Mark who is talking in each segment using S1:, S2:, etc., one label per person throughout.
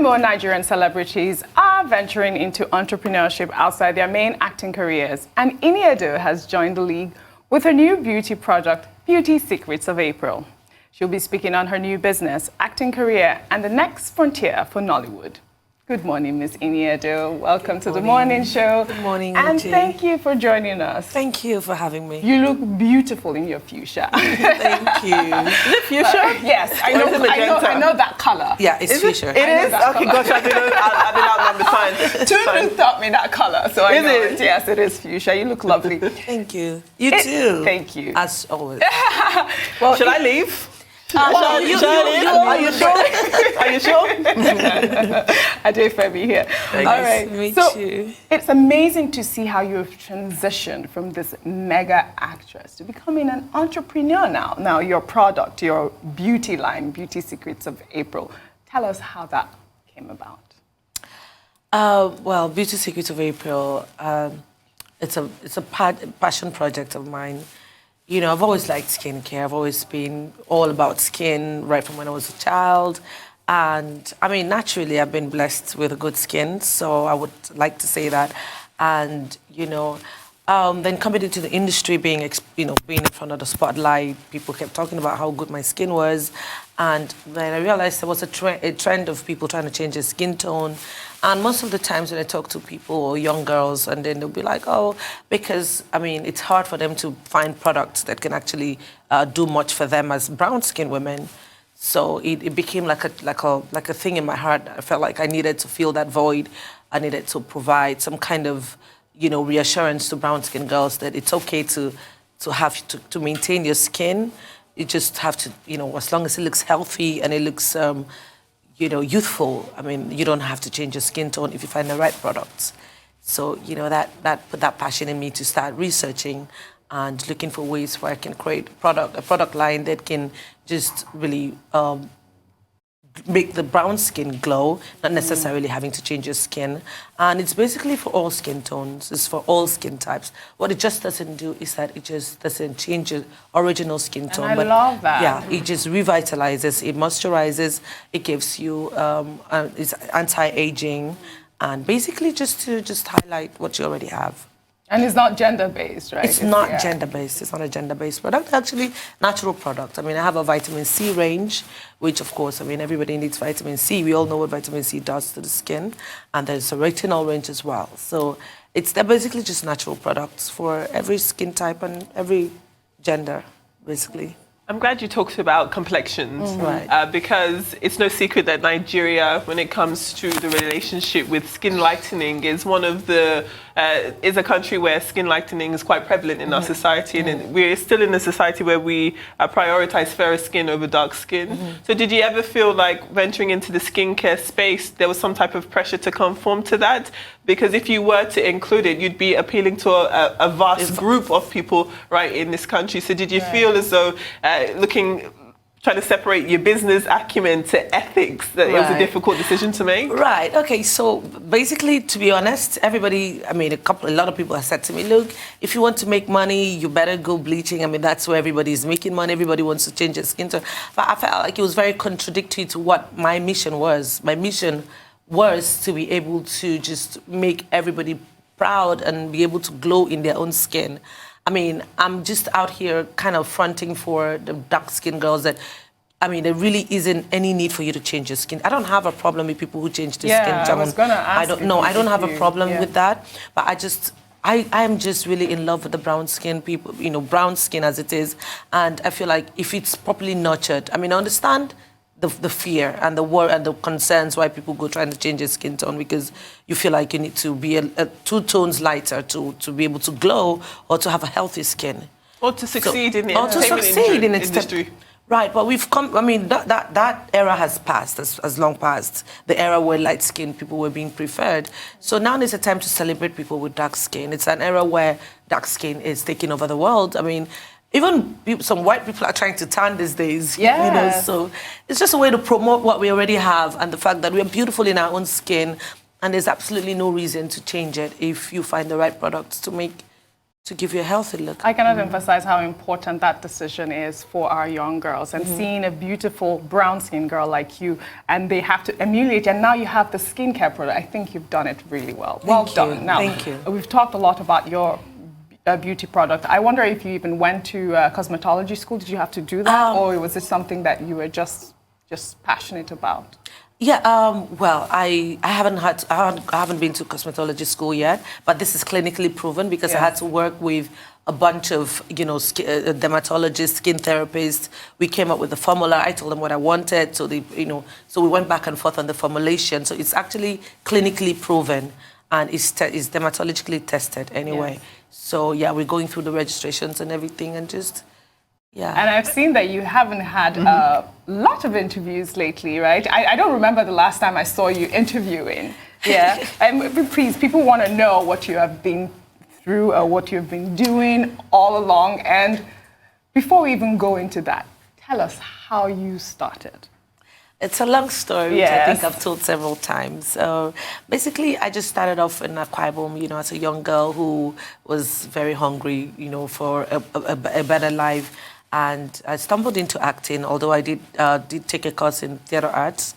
S1: and more Nigerian celebrities are venturing into entrepreneurship outside their main acting careers, and Iniedo has joined the league with her new beauty product, Beauty Secrets of April. She'll be speaking on her new business, acting career, and the next frontier for Nollywood. Good morning, Miss Iniedo. Welcome to the morning show.
S2: Good morning,
S1: and
S2: Uche.
S1: thank you for joining us.
S2: Thank you for having me.
S1: You look beautiful in your fuchsia.
S2: Thank you.
S3: Is it fuchsia?
S1: Yes, I know that color.
S2: Yeah, it's fuchsia.
S3: It is? Okay, gosh, I didn't outnumber signs.
S1: Two taught me that color, so I
S3: Is
S1: know
S3: it?
S1: it. Yes, it is fuchsia. You look lovely.
S2: Thank you. You too.
S1: Thank you.
S2: As always.
S1: Well,
S3: Should I leave?
S2: Are you sure?
S3: Are you sure?
S1: I do for me here. All right.
S2: Meet
S1: So
S2: you.
S1: it's amazing to see how you've transitioned from this mega actress to becoming an entrepreneur now. Now, your product, your beauty line, Beauty Secrets of April. Tell us how that came about.
S2: Well, Beauty Secrets of April, it's a passion project of mine. You know, I've always liked skincare. I've always been all about skin right from when I was a child. And I mean, naturally, I've been blessed with a good skin. So I would like to say that. And, you know, then coming into the industry, being in front of the spotlight, people kept talking about how good my skin was. And then I realized there was a trend of people trying to change their skin tone. And most of the times when I talk to people or young girls, and then they'll be like, oh, because, I mean, it's hard for them to find products that can actually do much for them as brown-skinned women. So it became like a thing in my heart. I felt like I needed to fill that void. I needed to provide some kind of, you know, reassurance to brown-skinned girls that it's okay to maintain your skin. You just have to, you know, as long as it looks healthy and it looks, you know, youthful. I mean, you don't have to change your skin tone if you find the right products. So, you know, that put that passion in me to start researching and looking for ways where I can create a product line that can just really make the brown skin glow, not necessarily having to change your skin. And it's basically for all skin tones. It's for all skin types. What it just doesn't do is that it just doesn't change your original skin tone.
S1: And I love that.
S2: Yeah, it just revitalizes, it moisturizes, it gives you, it's anti-aging, and basically just to highlight what you already have.
S1: And it's not gender-based, right?
S2: It's not gender-based. It's not a gender-based product. Actually, natural product. I mean, I have a vitamin C range, which, of course, I mean, everybody needs vitamin C. We all know what vitamin C does to the skin. And there's a retinol range as well. So they're basically just natural products for every skin type and every gender, basically.
S3: I'm glad you talked about complexions,
S2: Right.
S3: because it's no secret that Nigeria, when it comes to the relationship with skin lightening, is is a country where skin lightening is quite prevalent in our society, and we're still in a society where we prioritize fairer skin over dark skin. So did you ever feel like venturing into the skincare space, there was some type of pressure to conform to that? Because if you were to include it, you'd be appealing to a vast group of people right in this country. So did you feel as though trying to separate your business acumen to ethics, that it was a difficult decision to make?
S2: Right. Okay. So basically, to be honest, everybody, I mean, a lot of people have said to me, look, if you want to make money, you better go bleaching. I mean, that's where everybody's making money. Everybody wants to change their skin tone. But I felt like it was very contradictory to what my mission was. My mission was to be able to just make everybody proud and be able to glow in their own skin. I mean, I'm just out here kind of fronting for the dark-skinned girls that, I mean, there really isn't any need for you to change your skin. I don't have a problem with people who change their skin tone.
S1: I was going to ask
S2: I don't have a problem with that. But I am just really in love with the brown skin people, you know, brown skin as it is. And I feel like if it's properly nurtured, I mean, I understand the fear and the worry and the concerns why people go trying to change their skin tone, because you feel like you need to be 2 tones lighter to be able to glow or to have a healthy skin.
S3: Or to succeed in the
S2: or to succeed in
S3: industry.
S2: Right, but we've come, I mean, that era has passed, has long passed. The era where light-skinned people were being preferred. So now is a time to celebrate people with dark skin. It's an era where dark skin is taking over the world. I mean, even some white people are trying to tan these days.
S1: Yeah.
S2: You know, so it's just a way to promote what we already have and the fact that we are beautiful in our own skin, and there's absolutely no reason to change it if you find the right products to to give you a healthy look.
S1: I cannot emphasize how important that decision is for our young girls. And seeing a beautiful brown-skinned girl like you, and they have to emulate, and now you have the skincare product, I think you've done it really well. Well done. Now,
S2: Thank you.
S1: We've talked a lot about your beauty product. I wonder if you even went to cosmetology school. Did you have to do that, or was it something that you were just passionate about?
S2: Yeah, well, I haven't been to cosmetology school yet, but this is clinically proven because I had to work with a bunch of, dermatologists, skin therapists. We came up with the formula. I told them what I wanted, so they, so we went back and forth on the formulation. So it's actually clinically proven, and it's dermatologically tested anyway. Yes. So yeah, we're going through the registrations and everything, and just. Yeah.
S1: And I've seen that you haven't had a lot of interviews lately, right? I don't remember the last time I saw you interviewing. Yeah. And please, people want to know what you have been through or what you've been doing all along. And before we even go into that, tell us how you started.
S2: It's a long story, which I think I've told several times. Basically, I just started off in Akwa Ibom, as a young girl who was very hungry, for a better life. And I stumbled into acting, although I did take a course in theater arts.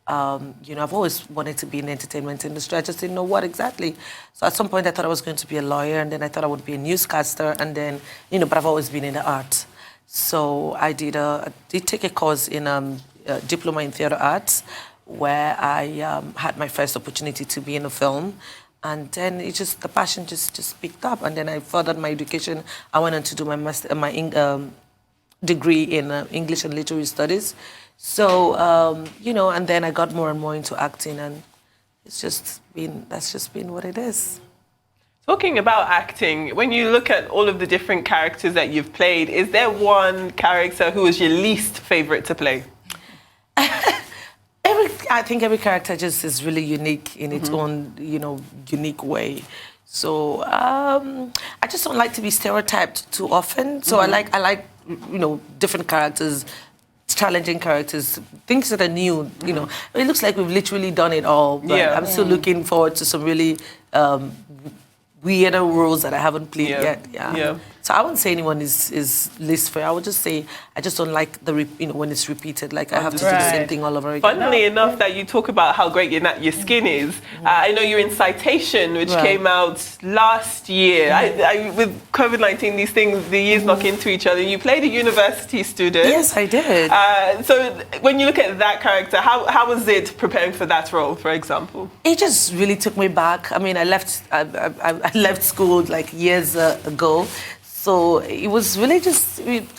S2: I've always wanted to be in the entertainment industry. I just didn't know what exactly. So at some point, I thought I was going to be a lawyer, and then I thought I would be a newscaster, and then, but I've always been in the arts. So I did take a course in diploma in theater arts, where I had my first opportunity to be in a film. And then the passion just picked up. And then I furthered my education. I went on to do my degree in English and Literary Studies. So, and then I got more and more into acting, and that's just been what it is.
S3: Talking about acting, when you look at all of the different characters that you've played, is there one character who is your least favorite to play?
S2: I think every character just is really unique in its own, unique way. So I just don't like to be stereotyped too often. So I like, different characters, challenging characters, things that are new. It looks like we've literally done it all. But I'm still looking forward to some really weirder roles that I haven't played yet. Yeah. So I wouldn't say anyone is least fair. I would just say I just don't like when it's repeated. Like I have to do the same thing all over again.
S3: Funnily enough, that you talk about how great your skin is. I know you're in Citation, which came out last year. With COVID-19, these things, the years knock into each other. You played a university student.
S2: Yes, I did.
S3: So when you look at that character, how was it preparing for that role, for example?
S2: It just really took me back. I mean, I left school like years ago. So it was really just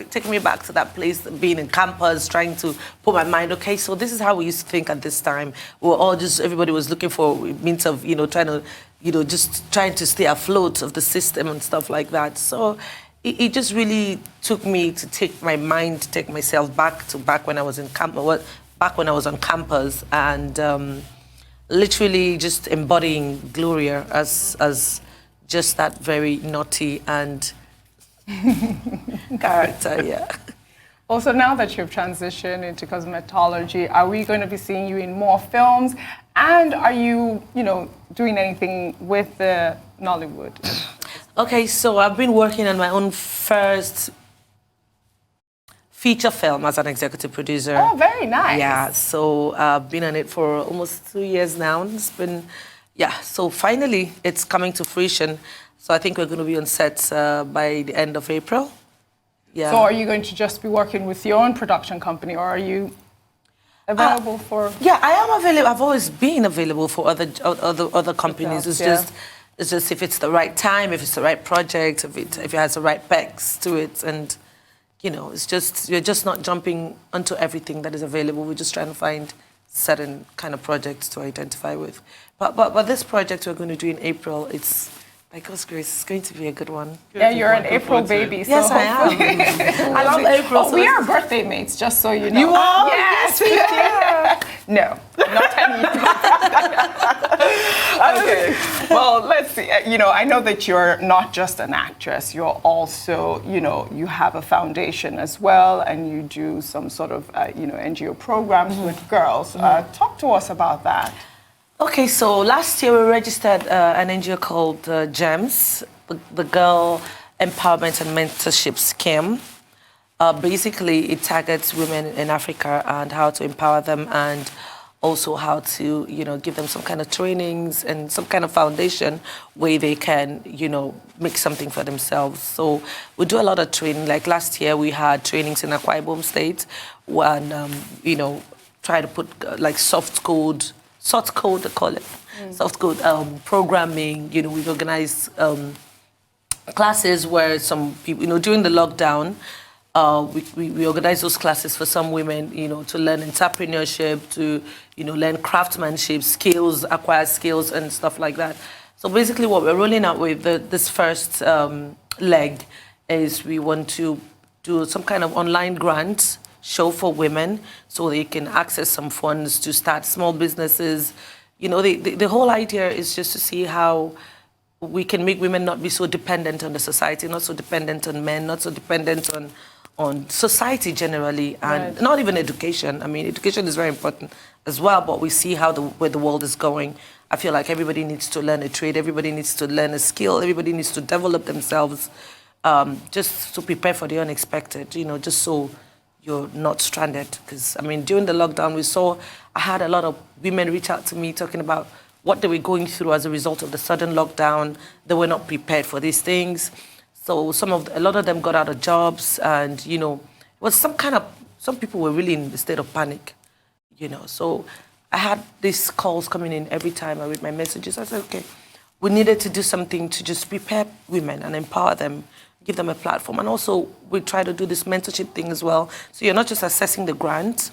S2: taking me back to that place, being in campus, trying to put my mind, okay, so this is how we used to think at this time. Everybody was looking for means of, trying to stay afloat of the system and stuff like that. So it just really took me to take myself back when I was back when I was on campus, and literally just embodying Gloria as just that very naughty and character, yeah.
S1: Also, now that you've transitioned into cosmetology, are we going to be seeing you in more films? And are you, doing anything with the Nollywood?
S2: Okay, so I've been working on my own first feature film as an executive producer.
S1: Oh, very nice.
S2: Yeah, so I've been on it for almost 2 years now. It's been, so finally it's coming to fruition. So I think we're going to be on set by the end of April. Yeah.
S1: So are you going to just be working with your own production company, or are you available for? Yeah,
S2: I am available. I've always been available for other companies. It's just if it's the right time, if it's the right project, if it has the right specs to it, and it's just you're just not jumping onto everything that is available. We're just trying to find certain kind of projects to identify with. But this project we're going to do in April, it's. By God's grace, it's going to be a good one.
S1: Yeah, you're an April baby. So
S2: yes, I am. I love April.
S1: Oh, we are birthday mates, just so you know.
S2: You are?
S1: Yes. No, not anymore. Okay. Well, let's see. I know that you're not just an actress. You're also, you have a foundation as well, and you do some sort of, NGO programs with girls. Talk to us about that.
S2: Okay, so last year we registered an NGO called GEMS, the Girl Empowerment and Mentorship Scheme. Basically, it targets women in Africa and how to empower them, and also how to, give them some kind of trainings and some kind of foundation where they can, make something for themselves. So we do a lot of training. Like last year, we had trainings in Akwa Ibom State, and try to put soft code, they call it, soft code programming. We organize classes where some people, during the lockdown, we organize those classes for some women, to learn entrepreneurship, to, learn craftsmanship, skills, acquire skills and stuff like that. So basically what we're rolling out with this first leg is we want to do some kind of online grant show for women so they can access some funds to start small businesses. The whole idea is just to see how we can make women not be so dependent on the society, not so dependent on men, not so dependent on society generally, and not even education. I mean, education is very important as well, but we see where the world is going. I feel like everybody needs to learn a trade, everybody needs to learn a skill, everybody needs to develop themselves just to prepare for the unexpected, just so you're not stranded. Because, I mean, during the lockdown, I had a lot of women reach out to me talking about what they were going through as a result of the sudden lockdown. They were not prepared for these things. So a lot of them got out of jobs, and it was some people were really in a state of panic, So I had these calls coming in every time I read my messages. I said, okay, we needed to do something to just prepare women and empower them, give them a platform, and also we try to do this mentorship thing as well. So you're not just assessing the grant,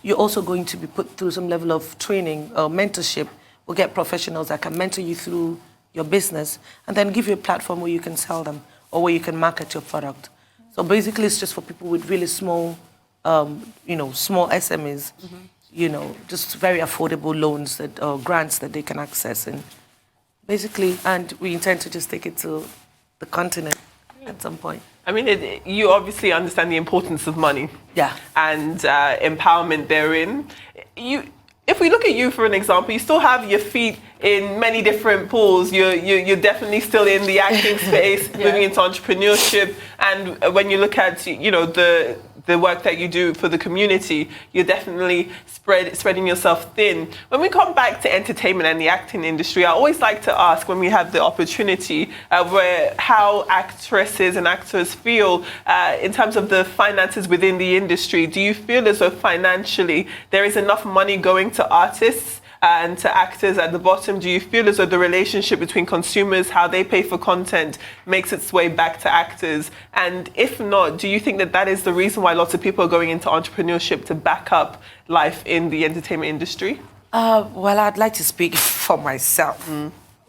S2: you're also going to be put through some level of training or mentorship. We'll get professionals that can mentor you through your business and then give you a platform where you can sell them or where you can market your product. So basically, it's just for people with really small, small SMEs, just very affordable loans or grants that they can access. And basically, and we intend to just take it to the continent at some point.
S3: I mean, you obviously understand the importance of money.
S2: Yeah.
S3: And empowerment therein. If we look at you, for an example, you still have your feet in many different pools. You're definitely still in the acting space, moving into entrepreneurship. And when you look at, the work that you do for the community, you're definitely spreading yourself thin. When we come back to entertainment and the acting industry, I always like to ask, when we have the opportunity, how actresses and actors feel in terms of the finances within the industry. Do you feel as though financially there is enough money going to artists and to actors at the bottom? Do you feel as though the relationship between consumers, how they pay for content, makes its way back to actors? And if not, do you think that is the reason why lots of people are going into entrepreneurship, to back up life in the entertainment industry?
S2: Well, I'd like to speak for myself.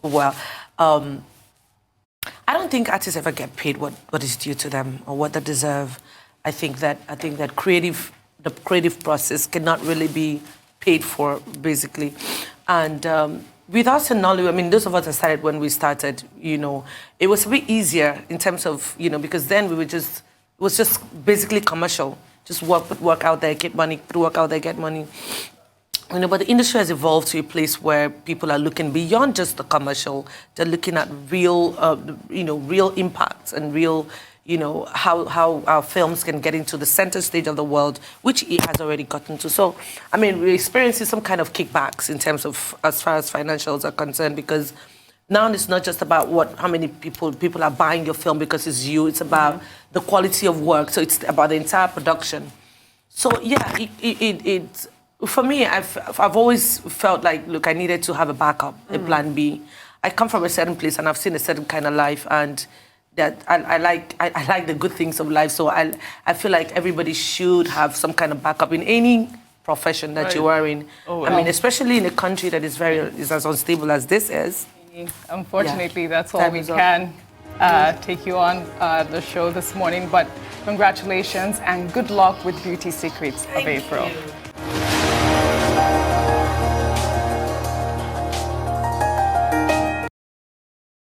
S2: Well, I don't think artists ever get paid what is due to them or what they deserve. I think that the creative process cannot really be paid for, basically. And with us in Nollywood, I mean, those of us that started when we started, it was a bit easier in terms of, because then it was just basically commercial. Just work out there, get money, work out there, get money. But the industry has evolved to a place where people are looking beyond just the commercial. They're looking at real, real impacts and real, how our films can get into the center stage of the world, which it has already gotten to. So, I mean, we're experiencing some kind of kickbacks in terms of, as far as financials are concerned, because now it's not just about how many people are buying your film because it's you. It's about the quality of work. So it's about the entire production. So yeah, for me, I've always felt like, look, I needed to have a backup, a plan B. I come from a certain place and I've seen a certain kind of life, and that I like the good things of life. So I feel like everybody should have some kind of backup in any profession that you are in. Oh, wow. I mean, especially in a country that is as unstable as this is.
S1: Unfortunately, that's all we can take you on the show this morning. But congratulations and good luck with Beauty Secrets of April.
S2: Thank you.